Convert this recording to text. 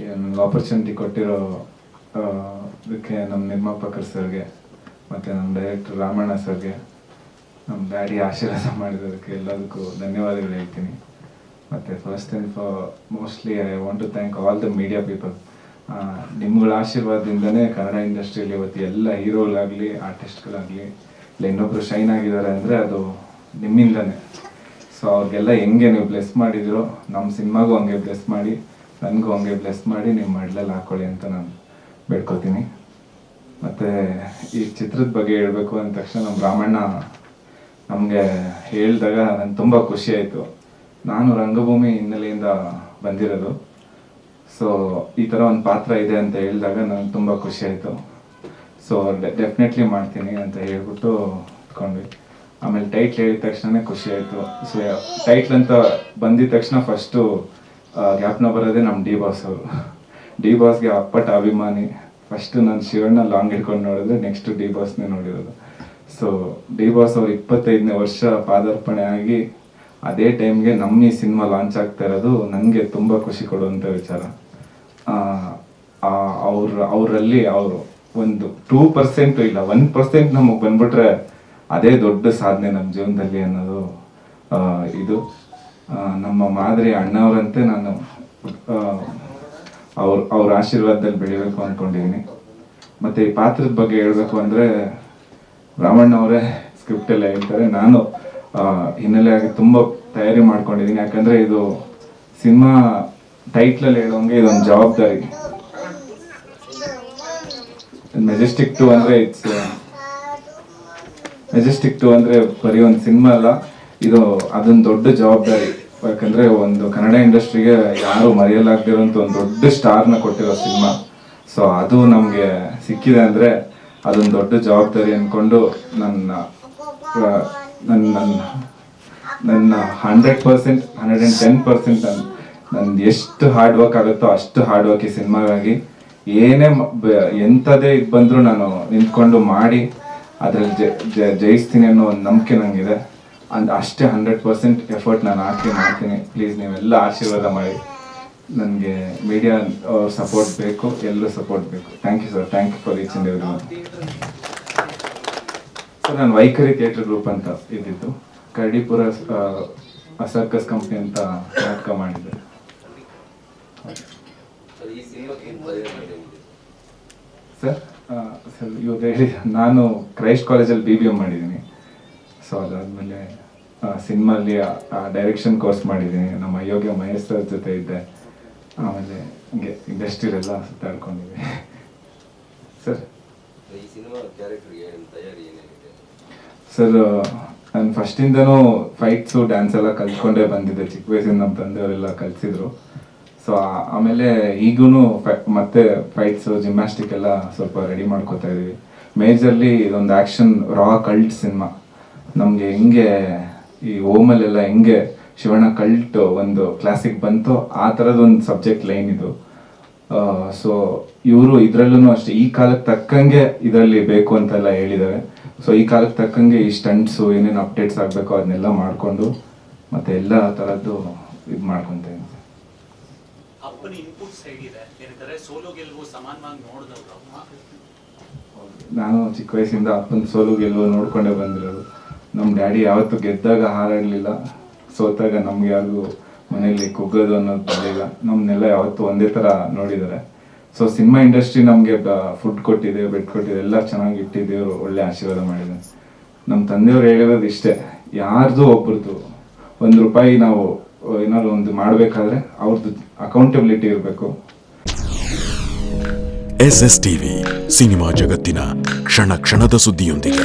ನನಗೆ ಆಪರ್ಚುನಿಟಿ ಕೊಟ್ಟಿರೋ ಇದಕ್ಕೆ ನಮ್ಮ ನಿರ್ಮಾಪಕರು ಸರ್ಗೆ ಮತ್ತು ನಮ್ಮ ಡೈರೆಕ್ಟರ್ ರಾಮಣ್ಣ ಸರ್ಗೆ, ನಮ್ಮ ಡ್ಯಾಡಿ ಆಶೀರ್ವಾದ ಮಾಡಿರೋದಕ್ಕೆ ಎಲ್ಲದಕ್ಕೂ ಧನ್ಯವಾದಗಳು ಹೇಳ್ತೀನಿ. ಮತ್ತು first and mostly I want to thank all the media people. ನಿಮ್ಗಳ ಆಶೀರ್ವಾದದಿಂದನೇ ಕನ್ನಡ ಇಂಡಸ್ಟ್ರಿಯಲ್ಲಿ ಇವತ್ತು ಎಲ್ಲ ಹೀರೋಗಳಾಗಲಿ ಆರ್ಟಿಸ್ಟ್ಗಳಾಗಲಿ ಇಲ್ಲ ಇನ್ನೊಬ್ರು ಶೈನ್ ಆಗಿದ್ದಾರೆ ಅಂದರೆ ಅದು ನಿಮ್ಮಿಂದನೇ. ಸೊ ಅವ್ರಿಗೆಲ್ಲ ಹೆಂಗೆ ನೀವು ಬ್ಲೆಸ್ ಮಾಡಿದಿರೋ ನಮ್ಮ ಸಿನಿಮಾಗೂ ಹಂಗೆ ಬ್ಲೆಸ್ ಮಾಡಿ, ನನಗೂ ಹಂಗೆ ಬ್ಲೆಸ್ ಮಾಡಿ ನಿಮ್ಮ ಮಡ್ಲಲ್ಲಿ ಹಾಕ್ಕೊಳ್ಳಿ ಅಂತ ನಾನು ಬೇಡ್ಕೊತೀನಿ. ಮತ್ತು ಈ ಚಿತ್ರದ ಬಗ್ಗೆ ಹೇಳಬೇಕು ಅಂದ ತಕ್ಷಣ ನಮ್ಮ ರಾಮಣ್ಣ ನಮಗೆ ಹೇಳಿದಾಗ ನನಗೆ ತುಂಬ ಖುಷಿ ಆಯಿತು. ನಾನು ರಂಗಭೂಮಿ ಹಿನ್ನೆಲೆಯಿಂದ ಬಂದಿರೋದು, ಸೊ ಈ ಥರ ಒಂದು ಪಾತ್ರ ಇದೆ ಅಂತ ಹೇಳಿದಾಗ ನನಗೆ ತುಂಬ ಖುಷಿ ಆಯಿತು. ಸೊ ಡೆಫಿನೆಟ್ಲಿ ಮಾಡ್ತೀನಿ ಅಂತ ಹೇಳ್ಬಿಟ್ಟು ಇಟ್ಕೊಂಡ್ವಿ. ಆಮೇಲೆ ಟೈಟ್ಲ್ ಹೇಳಿದ ತಕ್ಷಣ ಖುಷಿ ಆಯಿತು. ಸೊ ಟೈಟ್ಲ್ ಅಂತ ಬಂದಿದ ತಕ್ಷಣ ಫಸ್ಟು ಜ್ಞಾಪನ ಬರೋದೇ ನಮ್ಮ ಡಿ ಬಾಸ್ ಅವರು. ಡಿ ಬಾಸ್ಗೆ ಅಪ್ಪಟ ಅಭಿಮಾನಿ. ಫಸ್ಟು ನಾನು ಶಿವಣ್ಣ ಲಾಂಗ್ ಹಿಡ್ಕೊಂಡು ನೋಡಿದ್ರೆ ನೆಕ್ಸ್ಟು ಡಿ ಬಾಸ್ನೇ ನೋಡಿರೋದು. ಸೊ ಡಿ ಬಾಸ್ ಅವರು 25ನೇ ವರ್ಷ ಪಾದಾರ್ಪಣೆ ಆಗಿ ಅದೇ ಟೈಮ್ಗೆ ನಮ್ಮ ಈ ಸಿನಿಮಾ ಲಾಂಚ್ ಆಗ್ತಾ ಇರೋದು ನನಗೆ ತುಂಬ ಖುಷಿ ಕೊಡುವಂಥ ವಿಚಾರ. ಅವರಲ್ಲಿ ಅವರು ಒಂದು 2% ಇಲ್ಲ 1% ನಮಗೆ ಬಂದ್ಬಿಟ್ರೆ ಅದೇ ದೊಡ್ಡ ಸಾಧನೆ ನಮ್ಮ ಜೀವನದಲ್ಲಿ ಅನ್ನೋದು ಇದು. ನಮ್ಮ ಮಾದರಿ ಅಣ್ಣವರಂತೆ ನಾನು ಅವ್ರ ಆಶೀರ್ವಾದದಲ್ಲಿ ಬೆಳಿಬೇಕು ಅಂದ್ಕೊಂಡಿದ್ದೀನಿ. ಮತ್ತು ಈ ಪಾತ್ರದ ಬಗ್ಗೆ ಹೇಳಬೇಕು ಅಂದರೆ ರಾಮಣ್ಣ ಅವರೇ ಸ್ಕ್ರಿಪ್ಟ್ ಎಲ್ಲ ಹೇಳ್ತಾರೆ. ನಾನು ಹಿನ್ನೆಲೆಯಾಗಿ ತುಂಬ ತಯಾರಿ ಮಾಡ್ಕೊಂಡಿದ್ದೀನಿ. ಯಾಕಂದರೆ ಇದು ಸಿನಿಮಾ ಟೈಟ್ಲಲ್ಲಿ ಹೇಳೋಂಗೆ ಇದೊಂದು ಜವಾಬ್ದಾರಿ. ಮೆಜೆಸ್ಟಿಕ್ 2 ಅಂದರೆ ಮೆಜೆಸ್ಟಿಕ್ 2 ಅಂದರೆ ಬರೀ ಒಂದು ಸಿನಿಮಾ ಅಲ್ಲ, ಇದು ಅದೊಂದು ದೊಡ್ಡ ಜವಾಬ್ದಾರಿ. ಯಾಕಂದರೆ ಒಂದು ಕನ್ನಡ ಇಂಡಸ್ಟ್ರಿಗೆ ಯಾರು ಮರೆಯಲಾಗದಿರೋಂಥ ಒಂದು ದೊಡ್ಡ ಸ್ಟಾರ್ನ ಕೊಟ್ಟಿರೋ ಸಿನಿಮಾ. ಸೊ ಅದು ನಮಗೆ ಸಿಕ್ಕಿದೆ ಅಂದರೆ ಅದೊಂದು ದೊಡ್ಡ ಜವಾಬ್ದಾರಿ ಅಂದ್ಕೊಂಡು ನನ್ನ 100%, 110% ನಂದು ಎಷ್ಟು ಹಾರ್ಡ್ ವರ್ಕ್ ಆಗುತ್ತೋ ಅಷ್ಟು ಹಾರ್ಡ್ ವರ್ಕ್ ಈ ಸಿನಿಮಾಗಾಗಿ. ಏನೇ ಎಂಥದೇ ಇದು ಬಂದರೂ ನಾನು ನಿಂತ್ಕೊಂಡು ಮಾಡಿ ಅದರಲ್ಲಿ ಜಯಿಸ್ತೀನಿ ಅನ್ನೋ ಒಂದು ನಂಬಿಕೆ ನನಗಿದೆ. ಅಷ್ಟೇ 100% ಎಫರ್ಟ್ ನಾನು ಹಾಕಿ ಮಾಡ್ತೀನಿ. ಪ್ಲೀಸ್ ನೀವೆಲ್ಲ ಆಶೀರ್ವಾದ ಮಾಡಿ. ನನಗೆ ಮೀಡಿಯಾ ಅವ್ರ ಸಪೋರ್ಟ್ ಬೇಕು, ಎಲ್ಲರೂ ಸಪೋರ್ಟ್ ಬೇಕು. Thank you sir. Thank you for each and every one. Sir ನಾನು ವೈಖರಿ ಥಿಯೇಟರ್ ಗ್ರೂಪ್ ಅಂತ ಇದ್ದಿದ್ದು, ಕರಡಿಪುರ ಸರ್ಕಸ್ ಕಂಪ್ನಿ ಅಂತ ನಾಟಕ ಮಾಡಿದ್ದೆ. ಸರ್ ಇವಾಗ ಹೇಳಿ, ನಾನು ಕ್ರೈಸ್ಟ್ ಕಾಲೇಜಲ್ಲಿ BBM ಮಾಡಿದ್ದೀನಿ. ಸೊ ಅದಾದಮೇಲೆ ಸಿನಿಮಾಲ್ಲಿ ಡೈರೆಕ್ಷನ್ ಕೋರ್ಸ್ ಮಾಡಿದ್ದೀನಿ. ನಮ್ಮ ಅಯೋಗ್ಯ ಮಹೇಶ್ ಸರ್ ಜೊತೆ ಇದ್ದೆ. ಆಮೇಲೆ ಹಂಗೆ ಇಂಡಸ್ಟ್ರಿಯಲ್ಲೆಲ್ಲ ಸುತ್ತಾಡ್ಕೊಂಡಿದ್ದೀನಿ. ಸರ್ ಸರ್ ನಾನು ಫಸ್ಟಿಂದನೂ ಫೈಟ್ಸು ಡ್ಯಾನ್ಸ್ ಎಲ್ಲ ಕಲ್ತ್ಕೊಂಡೇ ಬಂದಿದ್ದೆ. ಚಿಕ್ಕ ವಯಸ್ಸಿಂದ ನಮ್ಮ ತಂದೆಯವರೆಲ್ಲ ಕಲಿಸಿದ್ರು. ಸೊ ಆಮೇಲೆ ಈಗೂ ಮತ್ತೆ ಫೈಟ್ಸು ಜಿಮ್ನಾಸ್ಟಿಕ್ ಎಲ್ಲ ಸ್ವಲ್ಪ ರೆಡಿ ಮಾಡ್ಕೋತಾ ಇದ್ದೀವಿ. ಮೇಜರ್ಲಿ ಇದೊಂದು ಆ್ಯಕ್ಷನ್ ರಾ ಕಲ್ಟ್ ಸಿನಿಮಾ. ನಮಗೆ ಹೆಂಗೆ ಈ ಓಮಲ್ಲೆಲ್ಲ ಹೆಂಗೆ ಶಿವಣ್ಣ ಕಲ್ಟ್ ಒಂದು ಕ್ಲಾಸಿಕ್ ಬಂತು, ಆ ಥರದೊಂದು ಸಬ್ಜೆಕ್ಟ್ ಲೈನ್ ಇದು. ಸೊ ಇವರು ಇದರಲ್ಲೂ ಅಷ್ಟೇ ಈ ಕಾಲಕ್ಕೆ ತಕ್ಕಂಗೆ ಇದರಲ್ಲಿ ಬೇಕು ಅಂತೆಲ್ಲ ಹೇಳಿದ್ದಾರೆ. ಸೊ ಈ ಕಾಲಕ್ಕೆ ತಕ್ಕಂಗೆ ಈ ಸ್ಟಂಟ್ಸು ಏನೇನು ಅಪ್ಡೇಟ್ಸ್ ಆಗಬೇಕು ಅದನ್ನೆಲ್ಲ ಮಾಡಿಕೊಂಡು ಮತ್ತು ಎಲ್ಲ ಥರದ್ದು ಇದು ಮಾಡ್ಕೊತಾ ಇದ್ದೀನಿ. ನಾನು ಚಿಕ್ಕ ವಯಸ್ಸಿಂದ ಅಪ್ಪನ ಸೋಲು ಗೆಲುವು ನೋಡ್ಕೊಂಡೇ ಬಂದಿರೋದು. ನಮ್ಮ ಡ್ಯಾಡಿ ಯಾವತ್ತೂ ಗೆದ್ದಾಗ ಹಾರಾಡಲಿಲ್ಲ, ಸೋತಾಗ ನಮ್ಗೆ ಯಾರಿಗೂ ಮನೇಲಿ ಕುಗ್ಗೋದು ಅನ್ನೋದು ಬರಲಿಲ್ಲ. ನಮ್ಮನ್ನೆಲ್ಲ ಯಾವತ್ತೂ ಒಂದೇ ಥರ ನೋಡಿದ್ದಾರೆ. ಸೊ ಸಿನಿಮಾ ಇಂಡಸ್ಟ್ರಿ ನಮಗೆ ಫುಡ್ ಕೊಟ್ಟಿದೆ, ಬೆಡ್ ಕೊಟ್ಟಿದೆ, ಎಲ್ಲ ಚೆನ್ನಾಗಿ ಇಟ್ಟಿದ್ದೇವರು ಒಳ್ಳೆ ಆಶೀರ್ವಾದ ಮಾಡಿದೆ. ನಮ್ಮ ತಂದೆಯವರು ಹೇಳಿರೋದು ಇಷ್ಟೇ, ಯಾರ್ದು ಒಬ್ರದ್ದು ₹1 ನಾವು ಏನಾದ್ರು ಒಂದು ಮಾಡಬೇಕಾದ್ರೆ ಅವ್ರದ್ದು ಅಕೌಂಟಬಿಲಿಟಿ ಇರಬೇಕು. SSTV ಸಿನಿಮಾ ಜಗತ್ತಿನ ಕ್ಷಣ ಕ್ಷಣದ ಸುದ್ದಿಯೊಂದಿಗೆ.